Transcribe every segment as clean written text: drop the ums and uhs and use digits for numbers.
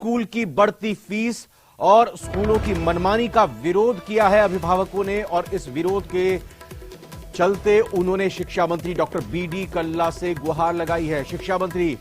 School की बढ़ती fees और स्कूलों की मनमानी का विरोध किया है अभिभावकों ने और इस विरोध के चलते उन्होंने शिक्षा मंत्री डॉक्टर बीडी कल्ला से गुहार लगाई है। शिक्षा मंत्री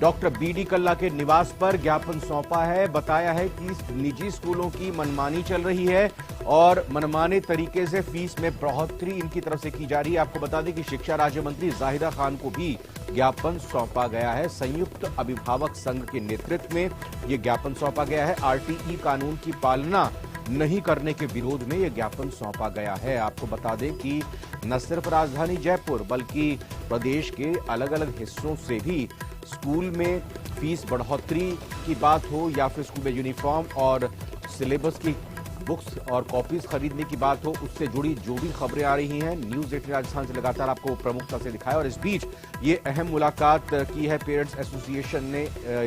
डॉक्टर बीडी कल्ला के निवास पर ज्ञापन सौंपा है। बताया है कि निजी स्कूलों की मनमानी चल रही है और मनमाने तरीके से फीस में बढ़ोतरी इनकी तरफ से की जा रही है। आपको बता दें कि शिक्षा राज्य मंत्री जाहिदा खान को भी ज्ञापन सौंपा गया है। संयुक्त अभिभावक संघ के नेतृत्व में यह ज्ञापन सौंपा गया है। आरटीई कानून की पालना नहीं करने के विरोध में यह ज्ञापन सौंपा गया है। आपको बता दें कि न सिर्फ राजधानी जयपुर बल्कि प्रदेश के अलग अलग हिस्सों से भी स्कूल में फीस बढ़ोतरी की बात हो या फिर स्कूल में यूनिफॉर्म और सिलेबस की बुक्स और कॉपीज खरीदने की बात हो, उससे जुड़ी जो भी खबरें आ रही हैं न्यूज 18 राजस्थान से लगातार आपको प्रमुखता से दिखाया। और इस बीच ये अहम मुलाकात की है पेरेंट्स एसोसिएशन ने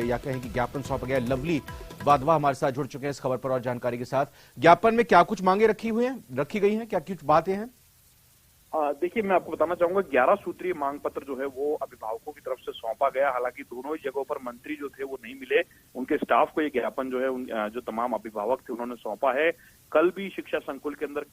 या कहें कि ज्ञापन सौंपा गया। लवली वाधवा हमारे साथ जुड़ चुके हैं इस खबर पर और जानकारी के साथ। ज्ञापन में क्या कुछ मांगे रखी गई हैं, क्या कुछ बातें हैं? देखिए, मैं आपको बताना चाहूंगा 11 सूत्रीय मांग पत्र जो है वो अभिभावकों की तरफ से सौंपा गया। हालांकि दोनों ही जगहों पर मंत्री जो थे वो नहीं मिले, उनके स्टाफ को ये ज्ञापन जो है जो तमाम अभिभावक थे उन्होंने सौंपा है। कल भी शिक्षा संकुल के अंदर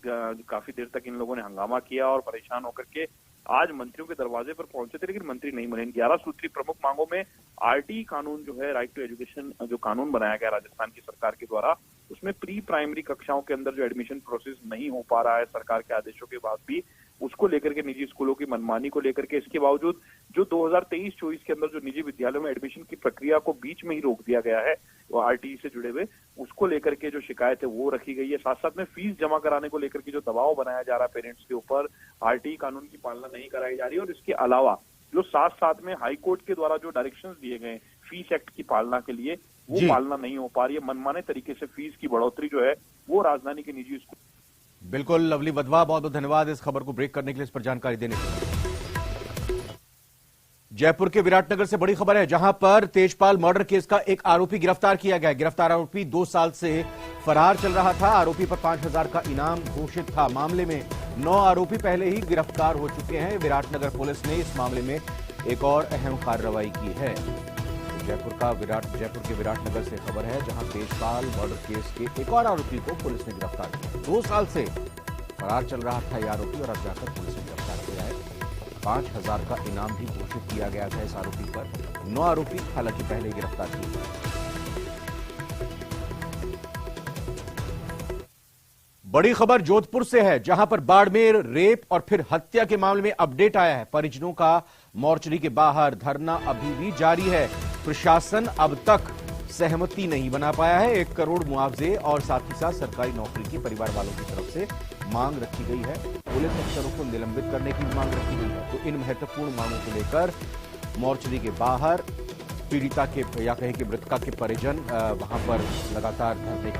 काफी देर तक इन लोगों ने हंगामा किया और परेशान होकर के आज मंत्रियों के दरवाजे पर पहुंचे थे, लेकिन मंत्री नहीं मिले। इन 11 सूत्री प्रमुख मांगों में आरटीई कानून जो है, राइट टू एजुकेशन जो कानून बनाया गया राजस्थान की सरकार के द्वारा, उसमें प्री प्राइमरी कक्षाओं के अंदर जो एडमिशन प्रोसेस नहीं हो पा रहा है सरकार के आदेशों के बाद भी, उसको लेकर के निजी स्कूलों की मनमानी को लेकर के, इसके बावजूद जो 2023-24 के अंदर जो निजी विद्यालयों में एडमिशन की प्रक्रिया को बीच में ही रोक दिया गया है वो आरटीई से जुड़े हुए, उसको लेकर के जो शिकायत है वो रखी गई है। साथ साथ में फीस जमा कराने को लेकर के जो दबाव बनाया जा रहा है पेरेंट्स के ऊपर, आरटीई कानून की पालना नहीं कराई जा रही है। और इसके अलावा जो साथ साथ में हाईकोर्ट के द्वारा जो डायरेक्शंस दिए गए फीस एक्ट की पालना के लिए, वो पालना नहीं हो पा रही है। मनमाने तरीके से फीस की बढ़ोतरी जो है वो राजधानी के निजी स्कूल। बिल्कुल लवली वधवा, बहुत बहुत धन्यवाद इस खबर को ब्रेक करने के लिए, इस पर जानकारी देने के लिए। जयपुर के विराटनगर से बड़ी खबर है जहां पर तेजपाल मर्डर केस का एक आरोपी गिरफ्तार किया गया। गिरफ्तार आरोपी 2 साल से फरार चल रहा था। आरोपी पर 5,000 का इनाम घोषित था। मामले में 9 आरोपी पहले ही गिरफ्तार हो चुके हैं। विराटनगर पुलिस ने इस मामले में एक और अहम कार्रवाई की है। जयपुर के विराटनगर से खबर है जहां तेजपाल मर्डर केस के एक और आरोपी को पुलिस ने गिरफ्तार किया। 2 साल से फरार चल रहा था यह आरोपी और अब जाकर पुलिस ने गिरफ्तार किया है। 5,000 का इनाम भी घोषित किया गया था इस आरोपी पर। 9 आरोपी हालांकि पहले ही गिरफ्तार किए गए। बड़ी खबर जोधपुर से है जहां पर बाड़मेर रेप और फिर हत्या के मामले में अपडेट आया है। परिजनों का मोर्चरी के बाहर धरना अभी भी जारी है। प्रशासन अब तक सहमति नहीं बना पाया है। 1 करोड़ मुआवजे और साथ ही साथ सरकारी नौकरी की परिवार वालों की तरफ से मांग रखी गई है। पुलिस अफसरों को निलंबित करने की मांग रखी गई है। तो इन महत्वपूर्ण मांगों को लेकर मोर्चरी के बाहर पीड़िता के या कहें कि मृतका के परिजन वहां पर लगातार धरने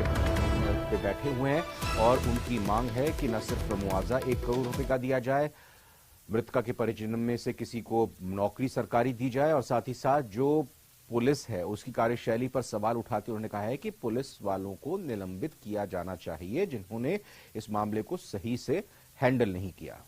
पे बैठे हुए हैं और उनकी मांग है कि न सिर्फ मुआवजा 1 करोड़ रुपए का दिया जाए, मृतका के परिजन में से किसी को नौकरी सरकारी दी जाए और साथ ही साथ जो पुलिस है उसकी कार्यशैली पर सवाल उठाते उन्होंने कहा है कि पुलिस वालों को निलंबित किया जाना चाहिए जिन्होंने इस मामले को सही से हैंडल नहीं किया।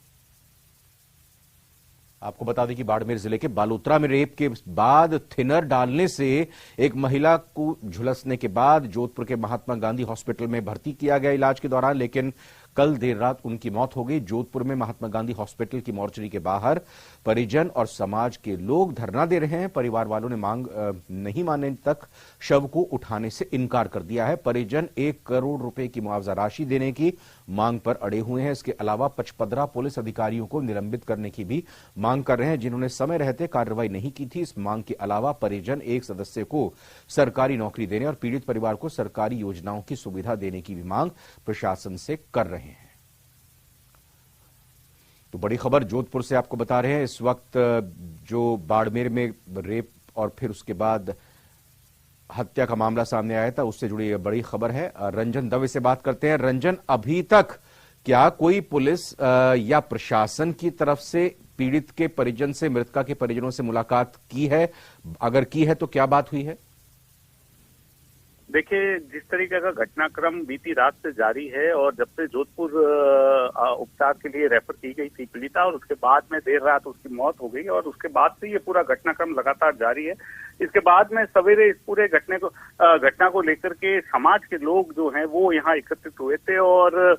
आपको बता दें कि बाड़मेर जिले के बालोतरा में रेप के बाद थिनर डालने से एक महिला को झुलसने के बाद जोधपुर के महात्मा गांधी हॉस्पिटल में भर्ती किया गया इलाज के दौरान, लेकिन कल देर रात उनकी मौत हो गई। जोधपुर में महात्मा गांधी हॉस्पिटल की मोर्चरी के बाहर परिजन और समाज के लोग धरना दे रहे हैं। परिवार वालों ने मांग नहीं मानने तक शव को उठाने से इनकार कर दिया है। परिजन 1 करोड़ रुपए की मुआवजा राशि देने की मांग पर अड़े हुए हैं। इसके अलावा 15 पुलिस अधिकारियों को निलंबित करने की भी मांग कर रहे हैं जिन्होंने समय रहते कार्रवाई नहीं की थी। इस मांग के अलावा परिजन एक सदस्य को सरकारी नौकरी देने और पीड़ित परिवार को सरकारी योजनाओं की सुविधा देने की भी मांग प्रशासन से कर रहे हैं। तो बड़ी खबर जोधपुर से आपको बता रहे हैं। इस वक्त जो बाड़मेर में रेप और फिर उसके बाद हत्या का मामला सामने आया था उससे जुड़ी बड़ी खबर है। रंजन दवे से बात करते हैं। रंजन, अभी तक क्या कोई पुलिस या प्रशासन की तरफ से पीड़ित के परिजन से, मृतका के परिजनों से मुलाकात की है? अगर की है तो क्या बात हुई है? देखिए, जिस तरीके का घटनाक्रम बीती रात से जारी है और जब से जोधपुर उपचार के लिए रेफर की गई थी पीड़िता और उसके बाद में देर रात उसकी मौत हो गई और उसके बाद से ये पूरा घटनाक्रम लगातार जारी है। इसके बाद में सवेरे इस पूरे घटना को लेकर के समाज के लोग जो हैं वो यहाँ एकत्रित हुए थे और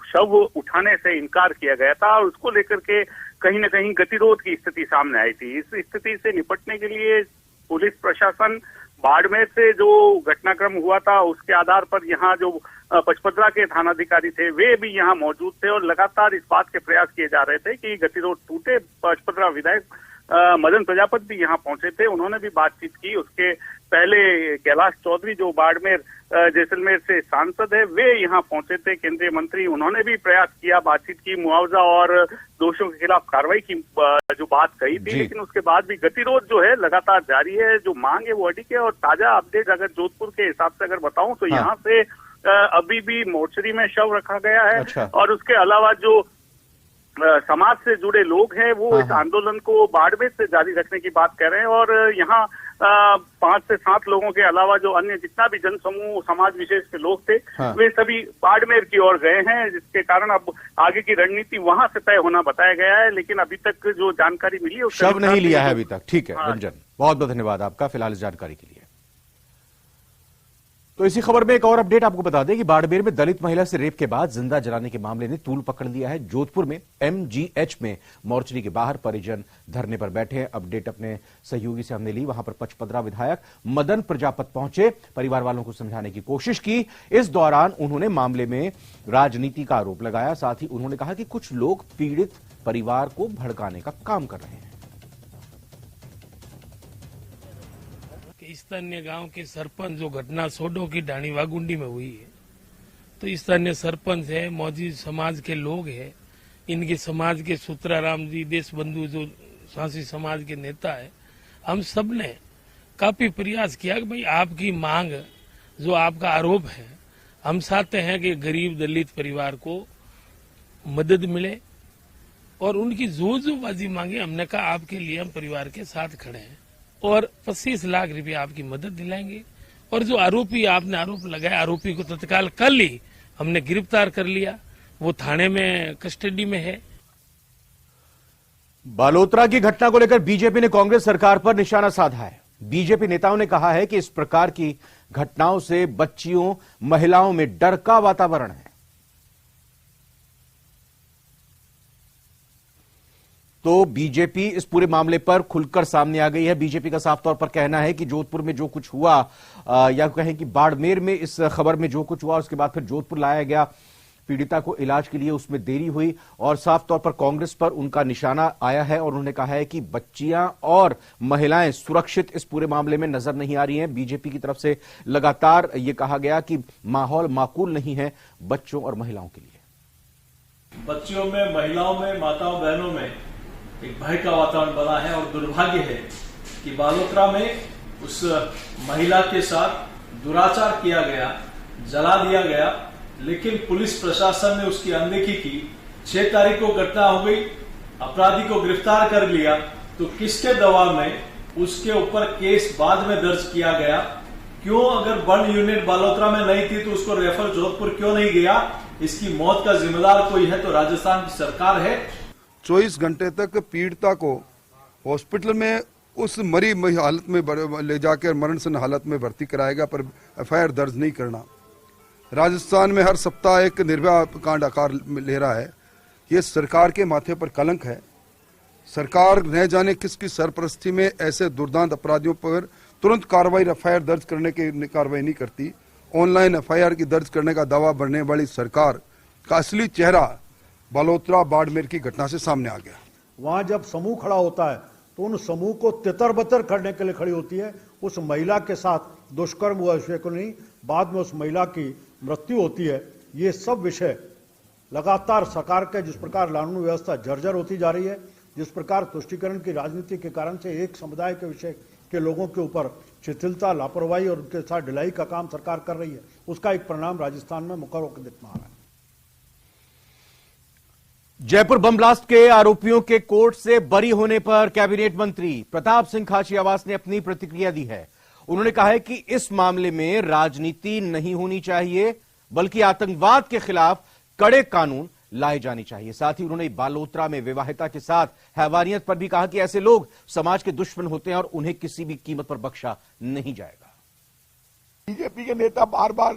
शव उठाने से इनकार किया गया था और उसको लेकर के कहीं न कहीं गतिरोध की स्थिति सामने आई थी। इस स्थिति से निपटने के लिए पुलिस प्रशासन बाड़मेर से जो घटनाक्रम हुआ था उसके आधार पर यहाँ जो पचपदरा के थानाधिकारी थे वे भी यहाँ मौजूद थे और लगातार इस बात के प्रयास किए जा रहे थे कि गतिरोध टूटे। पचपदरा विधायक मदन प्रजापति भी यहाँ पहुंचे थे, उन्होंने भी बातचीत की। उसके पहले कैलाश चौधरी जो बाड़मेर जैसलमेर से सांसद है वे यहाँ पहुंचे थे, केंद्रीय मंत्री, उन्होंने भी प्रयास किया, बातचीत की, मुआवजा और दोषियों के खिलाफ कार्रवाई की जो बात कही थी। लेकिन उसके बाद भी गतिरोध जो है लगातार जारी है, जो मांग है वो अडिग है। और ताजा अपडेट अगर जोधपुर के हिसाब से अगर बताऊं तो यहाँ से अभी भी मोर्चरी में शव रखा गया है। अच्छा। और उसके अलावा जो समाज से जुड़े लोग हैं वो इस आंदोलन को बाड़मेर से जारी रखने की बात कर रहे हैं। और यहाँ 5 से 7 लोगों के अलावा जो अन्य जितना भी जनसमूह समाज विशेष के लोग थे वे सभी बाड़मेर की ओर गए हैं, जिसके कारण अब आगे की रणनीति वहां से तय होना बताया गया है। लेकिन अभी तक जो जानकारी मिली है शव नहीं लिया है अभी तक। ठीक है रंजन, बहुत बहुत धन्यवाद आपका फिलहाल इस जानकारी के लिए। तो इसी खबर में एक और अपडेट आपको बता दें कि बाड़मेर में दलित महिला से रेप के बाद जिंदा जलाने के मामले ने तूल पकड़ लिया है। जोधपुर में एमजीएच में मोर्चरी के बाहर परिजन धरने पर बैठे हैं। अपडेट अपने सहयोगी से हमने ली, वहां पर पचपदरा विधायक मदन प्रजापत पहुंचे, परिवार वालों को समझाने की कोशिश की। इस दौरान उन्होंने मामले में राजनीति का आरोप लगाया। साथ ही उन्होंने कहा कि कुछ लोग पीड़ित परिवार को भड़काने का काम कर रहे हैं। स्थानीय गांव के सरपंच जो घटना सोडो की ढाणी वागुंडी में हुई है, तो स्थानीय सरपंच है, मौजूद समाज के लोग हैं, इनके समाज के सूत्राराम जी देशबंधु जो सांसी समाज के नेता है, हम सब ने काफी प्रयास किया कि भाई आपकी मांग जो आपका आरोप है, हम चाहते हैं कि गरीब दलित परिवार को मदद मिले और उनकी जो बाजी मांगे हमने कहा आपके लिए हम परिवार के साथ खड़े हैं और 25 लाख रुपया आपकी मदद दिलाएंगे। और जो आरोपी आपने आरोप लगाया, आरोपी को तत्काल कल ही हमने गिरफ्तार कर लिया, वो थाने में कस्टडी में है। बालोतरा की घटना को लेकर बीजेपी ने कांग्रेस सरकार पर निशाना साधा है। बीजेपी नेताओं ने कहा है कि इस प्रकार की घटनाओं से बच्चियों महिलाओं में डर का वातावरण है। तो बीजेपी इस पूरे मामले पर खुलकर सामने आ गई है। बीजेपी का साफ तौर पर कहना है कि जोधपुर में जो कुछ हुआ या कहें कि बाड़मेर में इस खबर में जो कुछ हुआ उसके बाद फिर जोधपुर लाया गया पीड़िता को इलाज के लिए, उसमें देरी हुई और साफ तौर पर कांग्रेस पर उनका निशाना आया है और उन्होंने कहा है कि बच्चियां और महिलाएं सुरक्षित इस पूरे मामले में नजर नहीं आ रही हैं। बीजेपी की तरफ से लगातार यह कहा गया कि माहौल माकूल नहीं है बच्चों और महिलाओं के लिए। बच्चियों में, महिलाओं में, माताओं बहनों में एक भय का वातावरण बना है और दुर्भाग्य है कि बालोतरा में उस महिला के साथ दुराचार किया गया, जला दिया गया, लेकिन पुलिस प्रशासन ने उसकी अनदेखी की। 6 तारीख को घटना हो गई, अपराधी को गिरफ्तार कर लिया, तो किसके दबाव में उसके ऊपर केस बाद में दर्ज किया गया? क्यों, अगर बर्न यूनिट बालोतरा में नहीं थी तो उसको रेफर जोधपुर क्यों नहीं गया? इसकी मौत का जिम्मेदार कोई है तो राजस्थान की सरकार है। 24 घंटे तक पीड़िता को हॉस्पिटल में उस मरी हालत में ले जाकर मरणशील हालत में भर्ती कराएगा, पर एफआईआर दर्ज नहीं करना। राजस्थान में हर सप्ताह एक निर्भया कांड आकार ले रहा है। ये सरकार के माथे पर कलंक है। सरकार न जाने किसकी सरपरस्ती में ऐसे दुर्दांत अपराधियों पर तुरंत कार्रवाई, एफआईआर दर्ज करने की कार्रवाई नहीं करती। ऑनलाइन एफआईआर की दर्ज करने का दावा बढ़ने वाली सरकार का असली चेहरा बालोतरा बाड़मेर की घटना से सामने आ गया। वहां जब समूह खड़ा होता है तो उन समूह को तितर-बतर करने के लिए खड़ी होती है। उस महिला के साथ दुष्कर्म हुआ विषय को नहीं, बाद में उस महिला की मृत्यु होती है। ये सब विषय लगातार सरकार के जिस प्रकार कानून व्यवस्था जर्जर होती जा रही है, जिस प्रकार तुष्टीकरण की राजनीति के कारण से एक समुदाय के विषय के लोगों के ऊपर शिथिलता, लापरवाही और उनके साथ ढिलाई का काम सरकार कर रही है, उसका एक परिणाम राजस्थान में मुखर होकर दिखना आ रहा है। जयपुर बम ब्लास्ट के आरोपियों के कोर्ट से बरी होने पर कैबिनेट मंत्री प्रताप सिंह खाचरियावास ने अपनी प्रतिक्रिया दी है। उन्होंने कहा है कि इस मामले में राजनीति नहीं होनी चाहिए, बल्कि आतंकवाद के खिलाफ कड़े कानून लाई जानी चाहिए। साथ ही उन्होंने बालोतरा में विवाहिता के साथ हैवानियत पर भी कहा कि ऐसे लोग समाज के दुश्मन होते हैं और उन्हें किसी भी कीमत पर बख्शा नहीं जाएगा। बीजेपी के नेता बार बार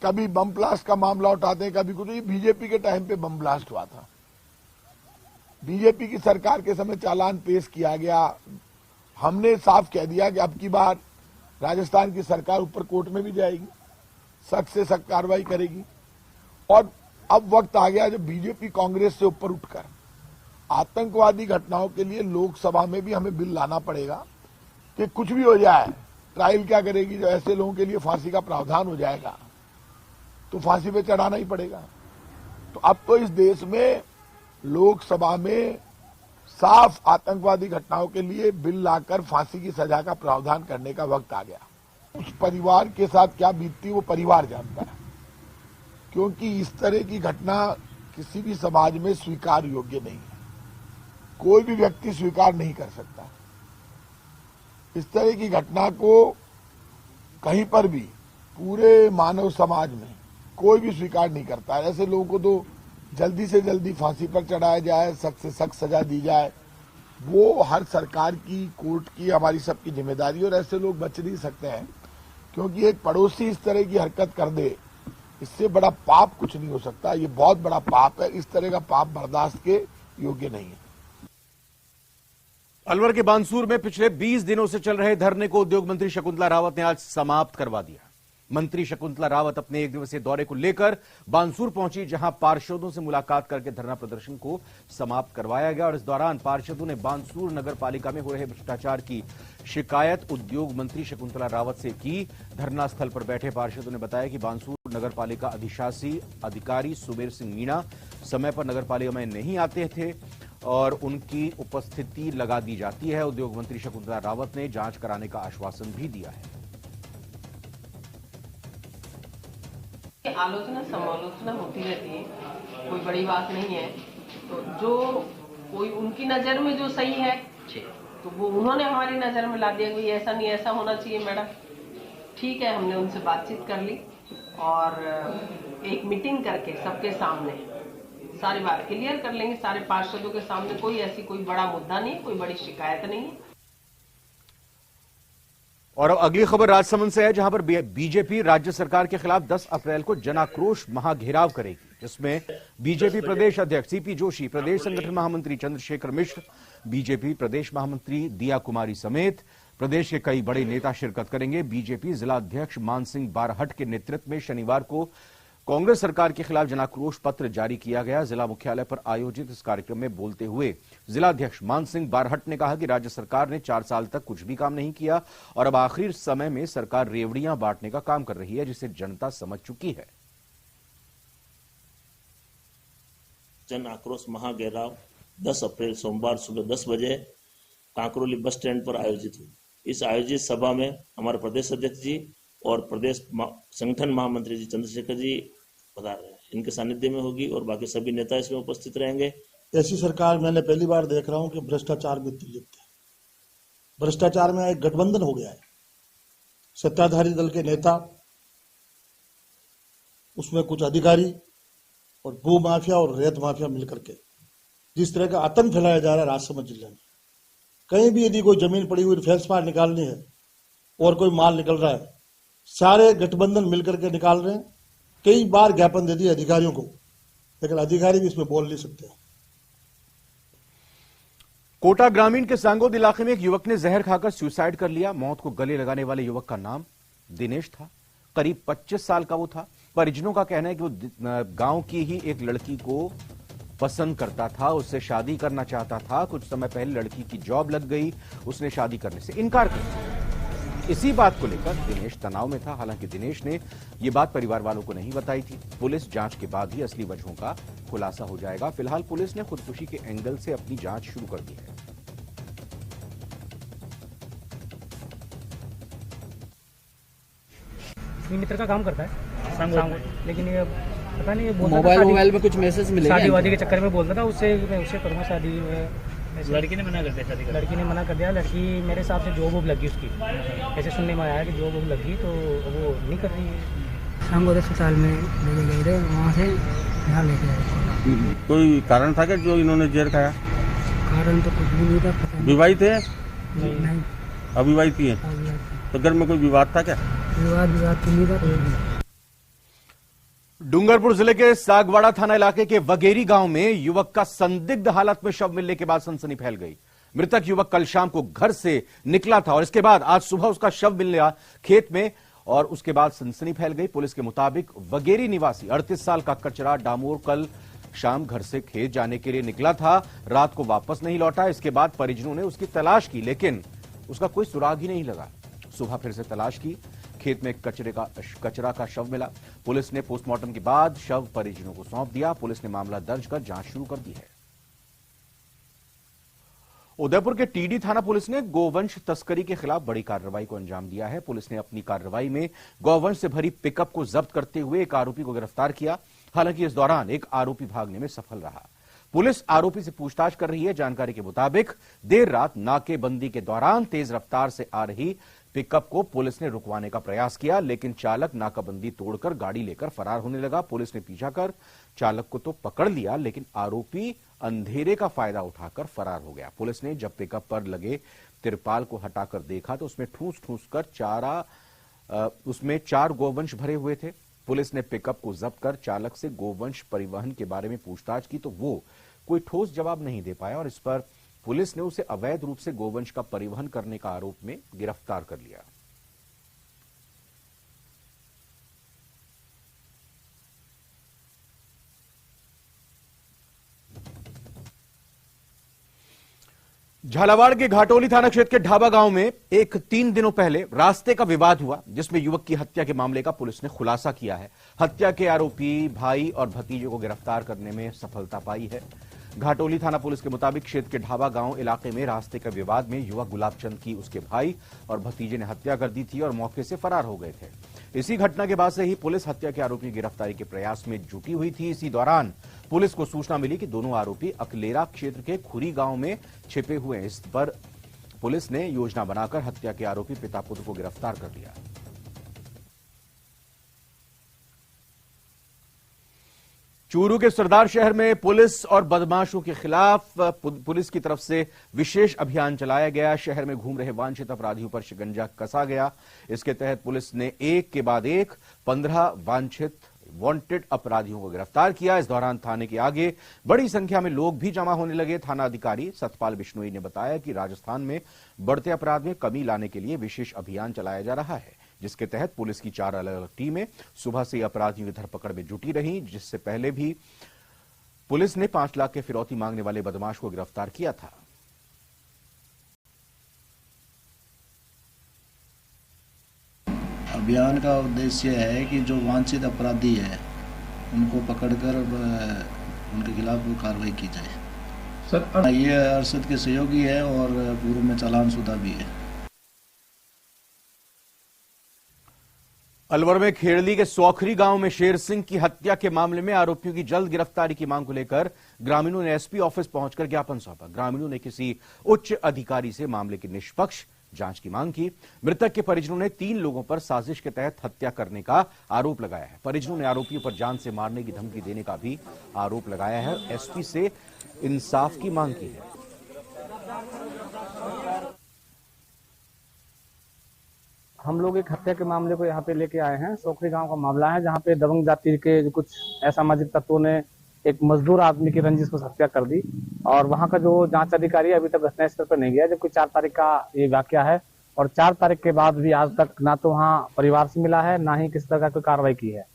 कभी बम ब्लास्ट का मामला उठाते हैं, कभी कुछ। बीजेपी के टाइम पे बम ब्लास्ट हुआ था, बीजेपी की सरकार के समय चालान पेश किया गया। हमने साफ कह दिया कि अब की बार राजस्थान की सरकार ऊपर कोर्ट में भी जाएगी, सख्त से सख्त कार्रवाई करेगी। और अब वक्त आ गया जब बीजेपी कांग्रेस से ऊपर उठकर आतंकवादी घटनाओं के लिए लोकसभा में भी हमें बिल लाना पड़ेगा कि कुछ भी हो जाए, ट्रायल क्या करेगी, जब ऐसे लोगों के लिए फांसी का प्रावधान हो जाएगा तो फांसी पे चढ़ाना ही पड़ेगा। तो अब तो इस देश में लोकसभा में साफ आतंकवादी घटनाओं के लिए बिल लाकर फांसी की सजा का प्रावधान करने का वक्त आ गया। उस परिवार के साथ क्या बीतती वो परिवार जानता है, क्योंकि इस तरह की घटना किसी भी समाज में स्वीकार योग्य नहीं है, कोई भी व्यक्ति स्वीकार नहीं कर सकता। इस तरह की घटना को कहीं पर भी पूरे मानव समाज में कोई भी स्वीकार नहीं करता है। ऐसे लोगों को तो जल्दी से जल्दी फांसी पर चढ़ाया जाए, सख्त से सख्त सजा दी जाए, वो हर सरकार की, कोर्ट की, हमारी सबकी जिम्मेदारी। और ऐसे लोग बच नहीं सकते हैं, क्योंकि एक पड़ोसी इस तरह की हरकत कर दे, इससे बड़ा पाप कुछ नहीं हो सकता। ये बहुत बड़ा पाप है, इस तरह का पाप बर्दाश्त के योग्य नहीं है। अलवर के बानसूर में पिछले 20 दिनों से चल रहे धरने को उद्योग मंत्री शकुंतला रावत ने आज समाप्त करवा दिया। मंत्री शकुंतला रावत अपने 1 दिवसीय दौरे को लेकर बानसूर पहुंची, जहां पार्षदों से मुलाकात करके धरना प्रदर्शन को समाप्त करवाया गया। और इस दौरान पार्षदों ने बानसूर नगर पालिका में हो रहे भ्रष्टाचार की शिकायत उद्योग मंत्री शकुंतला रावत से की। धरना स्थल पर बैठे पार्षदों ने बताया कि बानसूर नगर पालिका अधिशासी अधिकारी सुबेर सिंह मीणा समय पर नगर पालिका में नहीं आते थे और उनकी उपस्थिति लगा दी जाती है। उद्योग मंत्री शकुंतला रावत ने जांच कराने का आश्वासन भी दिया है। आलोचना समालोचना होती रहती है, कोई बड़ी बात नहीं है। तो जो कोई उनकी नजर में जो सही है तो वो उन्होंने हमारी नजर में ला दिया कि ऐसा नहीं, ऐसा होना चाहिए मैडम। ठीक है, हमने उनसे बातचीत कर ली और एक मीटिंग करके सबके सामने सारी बात क्लियर कर लेंगे, सारे पार्षदों के सामने। कोई ऐसी कोई बड़ा मुद्दा नहीं, कोई बड़ी शिकायत नहीं है। और अब अगली खबर राजसमंद से है, जहां पर बीजेपी राज्य सरकार के खिलाफ 10 अप्रैल को जनाक्रोश महाघेराव करेगी, जिसमें बीजेपी प्रदेश अध्यक्ष सीपी जोशी, प्रदेश संगठन महामंत्री चंद्रशेखर मिश्र, बीजेपी प्रदेश महामंत्री दिया कुमारी समेत प्रदेश के कई बड़े नेता शिरकत करेंगे। बीजेपी जिला अध्यक्ष मानसिंह बारहट के नेतृत्व में शनिवार को कांग्रेस सरकार के खिलाफ जनाक्रोश पत्र जारी किया गया। जिला मुख्यालय पर आयोजित इस कार्यक्रम में बोलते हुए जिलाध्यक्ष मानसिंह बारहट ने कहा कि राज्य सरकार ने 4 साल तक कुछ भी काम नहीं किया और अब आखिरी समय में सरकार रेवड़ियां बांटने का काम कर रही है, जिसे जनता समझ चुकी है। जन आक्रोश महाघेराव 10 अप्रैल सोमवार सुबह 10 बजे कांकरोली बस स्टैंड पर आयोजित हुई। इस आयोजित सभा में हमारे प्रदेश अध्यक्ष जी और प्रदेश संगठन महामंत्री जी चंद्रशेखर जी पधार रहे हैं, इनके सानिध्य में होगी और बाकी सभी नेता इसमें उपस्थित रहेंगे। ऐसी सरकार मैंने पहली बार देख रहा हूं कि भ्रष्टाचार में लिप्त है। भ्रष्टाचार में एक गठबंधन हो गया है, सत्ताधारी दल के नेता, उसमें कुछ अधिकारी और भू माफिया और रेत माफिया मिलकर के जिस तरह का आतंक फैलाया जा रहा है राजसमंद जिले में। कहीं भी यदि कोई जमीन पड़ी हुई फेंसमार निकालनी है और कोई माल निकल रहा है, सारे गठबंधन मिलकर के निकाल रहे हैं। कई बार ज्ञापन दे दिए अधिकारियों को, लेकिन अधिकारी भी इसमें बोल नहीं सकते। कोटा ग्रामीण के सांगोद इलाके में एक युवक ने जहर खाकर सुसाइड कर लिया। मौत को गले लगाने वाले युवक का नाम दिनेश था। करीब 25 साल का वो था। परिजनों का कहना है कि वो गांव की ही एक लड़की को पसंद करता था, उससे शादी करना चाहता था। कुछ समय पहले लड़की की जॉब लग गई, उसने शादी करने से इनकार कर दिया। इसी बात को लेकर दिनेश तनाव में था। हालांकि दिनेश ने यह बात परिवार वालों को नहीं बताई थी। पुलिस जांच के बाद ही असली वजहों का खुलासा हो जाएगा। फिलहाल पुलिस ने खुदकुशी के एंगल से अपनी जांच शुरू कर दी है। 3 मित्र का काम करता है सांगोद, लेकिन ये पता नहीं, ये मोबाइल में कुछ मैसेज मिले, शादी वादी के चक्कर में बोलता था उससे मैं उससे करूँगा शादी। लड़की ने मना कर दिया शादी करने। लड़की ने मना कर दिया। लड़की मेरे हिसाब से जॉब लगी उसकी, ऐसे सुनने में आया कि जॉब लगी, तो वो नहीं कर रही है। सांगोद अस्पताल में लेके गए थे, वहाँ से यहाँ लेके आए। कोई कारण था क्या जो इन्होंने जहर खाया? कारण तो कुछ भी नहीं था, पता नहीं। विवाहित है? नहीं, अविवाहित ही है। तो घर में कोई विवाद था क्या? विवाद तो नहीं था। डूंगरपुर जिले के सागवाड़ा थाना इलाके के वगेरी गांव में युवक का संदिग्ध हालत में शव मिलने के बाद सनसनी फैल गई। मृतक युवक कल शाम को घर से निकला था और इसके बाद आज सुबह उसका शव मिला खेत में और उसके बाद सनसनी फैल गई। पुलिस के मुताबिक वगेरी निवासी 38 साल का कचरा डामोर कल शाम घर से खेत जाने के लिए निकला था, रात को वापस नहीं लौटा। इसके बाद परिजनों ने उसकी तलाश की लेकिन उसका कोई सुराग ही नहीं लगा। सुबह फिर से तलाश की, खेत में कचरा का शव मिला। पुलिस ने पोस्टमार्टम के बाद शव परिजनों को सौंप दिया। पुलिस ने मामला दर्ज कर जांच शुरू कर दी है। उदयपुर के टीडी थाना पुलिस ने गोवंश तस्करी के खिलाफ बड़ी कार्रवाई को अंजाम दिया है। पुलिस ने अपनी कार्रवाई में गौवंश से भरी पिकअप को जब्त करते हुए एक आरोपी को गिरफ्तार किया। हालांकि इस दौरान एक आरोपी भागने में सफल रहा। पुलिस आरोपी से पूछताछ कर रही है। जानकारी के मुताबिक देर रात नाकेबंदी के दौरान तेज रफ्तार से आ रही पिकअप को पुलिस ने रुकवाने का प्रयास किया लेकिन चालक नाकाबंदी तोड़कर गाड़ी लेकर फरार होने लगा। पुलिस ने पीछा कर चालक को तो पकड़ लिया लेकिन आरोपी अंधेरे का फायदा उठाकर फरार हो गया। पुलिस ने जब पिकअप पर लगे तिरपाल को हटाकर देखा तो उसमें ठूस ठूस कर उसमें 4 गोवंश भरे हुए थे। पुलिस ने पिकअप को जब्त कर चालक से गोवंश परिवहन के बारे में पूछताछ की तो वो कोई ठोस जवाब नहीं दे पाया और इस पर पुलिस ने उसे अवैध रूप से गोवंश का परिवहन करने का आरोप में गिरफ्तार कर लिया। झालावाड़ के घाटोली थाना क्षेत्र के ढाबा गांव में 3 दिनों पहले रास्ते का विवाद हुआ जिसमें युवक की हत्या के मामले का पुलिस ने खुलासा किया है। हत्या के आरोपी भाई और भतीजे को गिरफ्तार करने में सफलता पाई है। घाटोली थाना पुलिस के मुताबिक क्षेत्र के ढाबा गांव इलाके में रास्ते के विवाद में युवक गुलाबचंद की उसके भाई और भतीजे ने हत्या कर दी थी और मौके से फरार हो गए थे। इसी घटना के बाद से ही पुलिस हत्या के आरोपी की गिरफ्तारी के प्रयास में जुटी हुई थी। इसी दौरान पुलिस को सूचना मिली कि दोनों आरोपी अकलेरा क्षेत्र के खुरी गांव में छिपे हुए हैं। इस पर पुलिस ने योजना बनाकर हत्या के आरोपी पिता पुत्र को गिरफ्तार कर लिया। चूरू के सरदार शहर में पुलिस और बदमाशों के खिलाफ पुलिस की तरफ से विशेष अभियान चलाया गया। शहर में घूम रहे वांछित अपराधियों पर शिकंजा कसा गया। इसके तहत पुलिस ने एक के बाद एक 15 वांटेड अपराधियों को गिरफ्तार किया। इस दौरान थाने के आगे बड़ी संख्या में लोग भी जमा होने लगे। थाना अधिकारी सतपाल बिश्नोई ने बताया कि राजस्थान में बढ़ते अपराध में कमी लाने के लिए विशेष अभियान चलाया जा रहा है जिसके तहत पुलिस की 4 अलग अलग टीमें सुबह से अपराधियों की धरपकड़ में जुटी रही। जिससे पहले भी पुलिस ने 5 लाख के फिरौती मांगने वाले बदमाश को गिरफ्तार किया था। अभियान का उद्देश्य है कि जो वांछित अपराधी है उनको पकड़कर उनके खिलाफ कार्रवाई की जाए। सर ये अरशद के सहयोगी है और पूर्व में चालानशुदा भी है। अलवर में खेड़ली के सौखरी गांव में शेर सिंह की हत्या के मामले में आरोपियों की जल्द गिरफ्तारी की मांग को लेकर ग्रामीणों ने एसपी ऑफिस पहुंचकर ज्ञापन सौंपा। ग्रामीणों ने किसी उच्च अधिकारी से मामले की निष्पक्ष जांच की मांग की। मृतक के परिजनों ने 3 लोगों पर साजिश के तहत हत्या करने का आरोप लगाया है। परिजनों ने आरोपियों पर जान से मारने की धमकी देने का भी आरोप लगाया है। एसपी से इंसाफ की मांग की है। हम लोग एक हत्या के मामले को यहाँ पे लेके आए हैं। सोखरी गांव का मामला है जहाँ पे दबंग जाति के कुछ असामाजिक तत्वों ने एक मजदूर आदमी की रंजिश को हत्या कर दी और वहाँ का जो जांच अधिकारी है अभी तक घटनास्थल पर नहीं गया, जबकि 4 तारीख का ये वाकया है और 4 तारीख के बाद भी आज तक ना तो वहाँ परिवार से मिला है ना ही किसी तरह की कार्रवाई की है।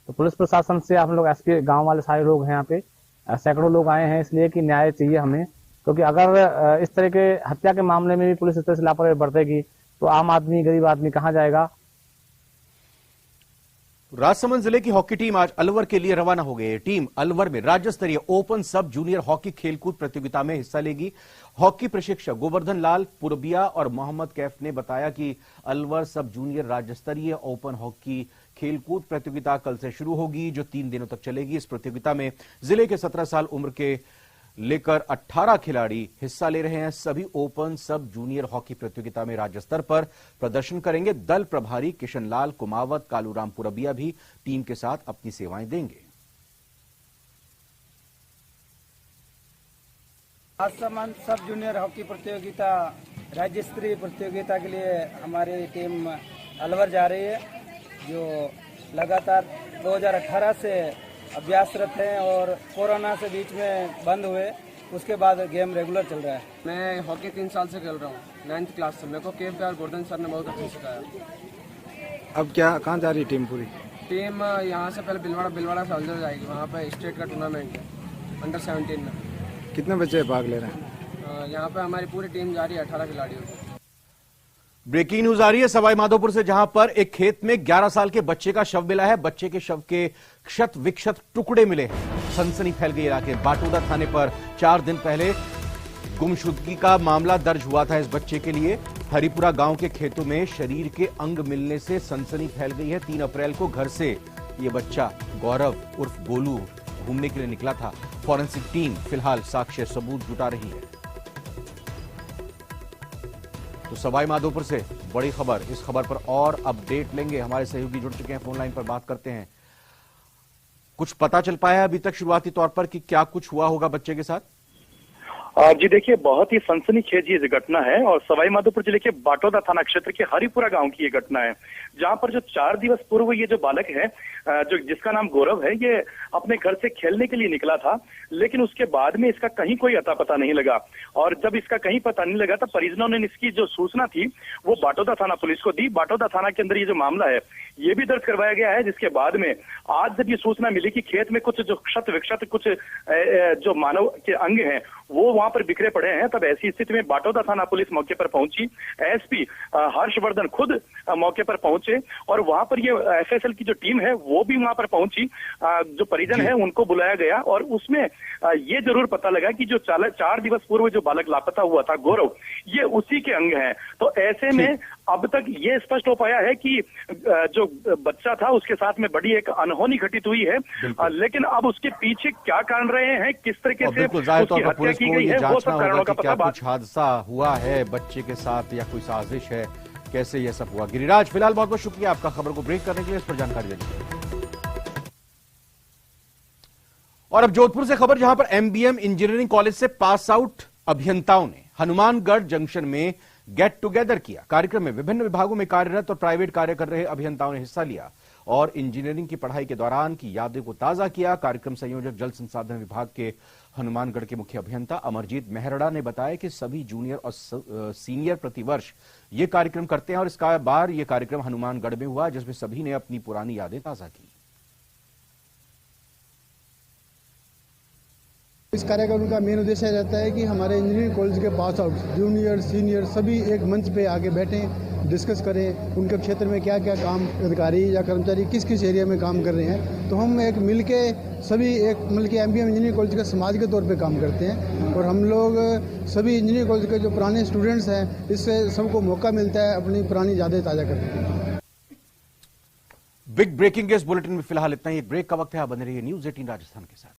तो पुलिस प्रशासन से हम लोग एसपी गाँव वाले सारे लोग हैं यहाँ पे, सैकड़ों लोग आए हैं इसलिए कि न्याय चाहिए हमें, क्योंकि अगर इस तरह के हत्या के मामले में भी पुलिस इस तरह से लापरवाही बरतेगी तो आम आदमी गरीब आदमी कहां जाएगा। राजसमंद जिले की हॉकी टीम आज अलवर के लिए रवाना हो गई है। टीम अलवर में राज्य स्तरीय ओपन सब जूनियर हॉकी खेलकूद प्रतियोगिता में हिस्सा लेगी। हॉकी प्रशिक्षक गोवर्धन लाल पुरबिया और मोहम्मद कैफ ने बताया कि अलवर सब जूनियर राज्य स्तरीय ओपन हॉकी खेलकूद प्रतियोगिता कल से शुरू होगी जो 3 दिनों तक चलेगी। इस प्रतियोगिता में जिले के 17 साल उम्र के लेकर 18 खिलाड़ी हिस्सा ले रहे हैं। सभी ओपन सब जूनियर हॉकी प्रतियोगिता में राज्य स्तर पर प्रदर्शन करेंगे। दल प्रभारी किशन लाल कुमावत कालूराम पुरबिया भी टीम के साथ अपनी सेवाएं देंगे। राजसमंद सब जूनियर हॉकी प्रतियोगिता राज्य स्तरीय प्रतियोगिता के लिए हमारी टीम अलवर जा रही है, जो लगातार 2018 से अभ्यासरत हैं और कोरोना से बीच में बंद हुए, उसके बाद गेम रेगुलर चल रहा है। मैं हॉकी 3 साल से खेल रहा हूँ, 9th क्लास से। मेरे को केप और गोर्धन सर ने बहुत अच्छा सिखाया। अब क्या कहाँ जा रही है टीम पूरी? टीम यहाँ से पहले बिलवाड़ा सोल्जर जाएगी, वहाँ पे स्टेट का टूर्नामेंट है अंडर 17 में। कितने बच्चे भाग ले रहे हैं? यहाँ पे हमारी पूरी टीम जा रही है 18 खिलाड़ियों की। ब्रेकिंग न्यूज आ रही है सवाई माधोपुर से, जहां पर एक खेत में 11 साल के बच्चे का शव मिला है। बच्चे के शव के क्षत विक्षत टुकड़े मिले हैं। सनसनी फैल गई इलाके। बाटोदा थाने पर 4 दिन पहले गुमशुदगी का मामला दर्ज हुआ था इस बच्चे के लिए। हरिपुरा गांव के खेतों में शरीर के अंग मिलने से सनसनी फैल गई है। 3 अप्रैल को घर से ये बच्चा गौरव उर्फ गोलू घूमने के लिए निकला था। फॉरेंसिक टीम फिलहाल साक्ष्य सबूत जुटा रही है। तो सवाई माधोपुर से बड़ी खबर। इस खबर पर और अपडेट लेंगे, हमारे सहयोगी जुड़ चुके हैं फोन लाइन पर, बात करते हैं। कुछ पता चल पाया अभी तक शुरुआती तौर पर कि क्या कुछ हुआ होगा बच्चे के साथ? जी देखिए, बहुत ही सनसनीखेज ये घटना है और सवाई माधोपुर जिले के बाटोदा थाना क्षेत्र के हरिपुरा गांव की ये घटना है, जहां पर जो 4 दिवस पूर्व ये जो बालक है, जो जिसका नाम गौरव है, ये अपने घर से खेलने के लिए निकला था, लेकिन उसके बाद में इसका कहीं कोई अता पता नहीं लगा। और जब इसका कहीं पता नहीं लगा तो परिजनों ने इसकी जो सूचना थी वो बाटोदा थाना पुलिस को दी। बाटोदा थाना के अंदर ये जो मामला है ये भी दर्ज करवाया गया है, जिसके बाद में आज जब ये सूचना मिली कि खेत में कुछ जो क्षत विक्षत कुछ जो मानव के अंग हैं वो वहां पर बिखरे पड़े हैं, तब ऐसी स्थिति में बाटोदा थाना पुलिस मौके पर पहुंची। एसपी हर्षवर्धन खुद मौके पर पहुंचे और वहां पर ये एफएसएल की जो टीम है वो भी वहां पर पहुंची। जो परिजन है उनको बुलाया गया और उसमें ये जरूर पता लगा कि जो 4 दिवस पूर्व जो बालक लापता हुआ था गौरव, ये उसी के अंग हैं। तो ऐसे में अब तक ये स्पष्ट हो पाया है कि जो बच्चा था उसके साथ में बड़ी एक अनहोनी घटित हुई है, लेकिन अब उसके पीछे क्या कारण रहे हैं, किस तरीके से उसकी हत्या की गई है, वो सब कारणों का पता। कुछ हादसा हुआ है बच्चे के साथ या कोई साजिश है, कैसे यह सब हुआ? गिरिराज, फिलहाल बहुत बहुत शुक्रिया आपका खबर को ब्रेक करने के लिए, इस पर जानकारी देने के लिए। और अब जोधपुर से खबर, जहां पर एमबीएम इंजीनियरिंग कॉलेज से पास आउट अभियंताओं ने हनुमानगढ़ जंक्शन में गेट टुगेदर किया। कार्यक्रम में विभिन्न विभागों में कार्यरत और प्राइवेट कार्य कर रहे अभियंताओं ने हिस्सा लिया और इंजीनियरिंग की पढ़ाई के दौरान की यादें को ताजा किया। कार्यक्रम संयोजक जल संसाधन विभाग के हनुमानगढ़ के मुख्य अभियंता अमरजीत मेहरड़ा ने बताया कि सभी जूनियर और सीनियर प्रतिवर्ष ये कार्यक्रम करते हैं और इसका बार ये कार्यक्रम हनुमानगढ़ में हुआ, जिसमें सभी ने अपनी पुरानी यादें ताजा की। इस कार्यक्रम का मेन उद्देश्य रहता है कि हमारे इंजीनियरिंग कॉलेज के पास आउट जूनियर सीनियर सभी एक मंच पे आके बैठें, डिस्कस करें उनके क्षेत्र में क्या क्या काम अधिकारी या कर्मचारी किस किस एरिया में काम कर रहे हैं। तो हम एक मिलके सभी एक मिलके एमबीएम इंजीनियरिंग कॉलेज का समाज के तौर पे काम करते हैं और हम लोग सभी इंजीनियरिंग कॉलेज के जो पुराने स्टूडेंट्स हैं, इससे सबको मौका मिलता है अपनी पुरानी यादें ताज़ा करने की। बिग ब्रेकिंग के इस बुलेटिन में फिलहाल इतना ही। ब्रेक का वक्त है, आप बने रहिए न्यूज़ 18 राजस्थान के साथ।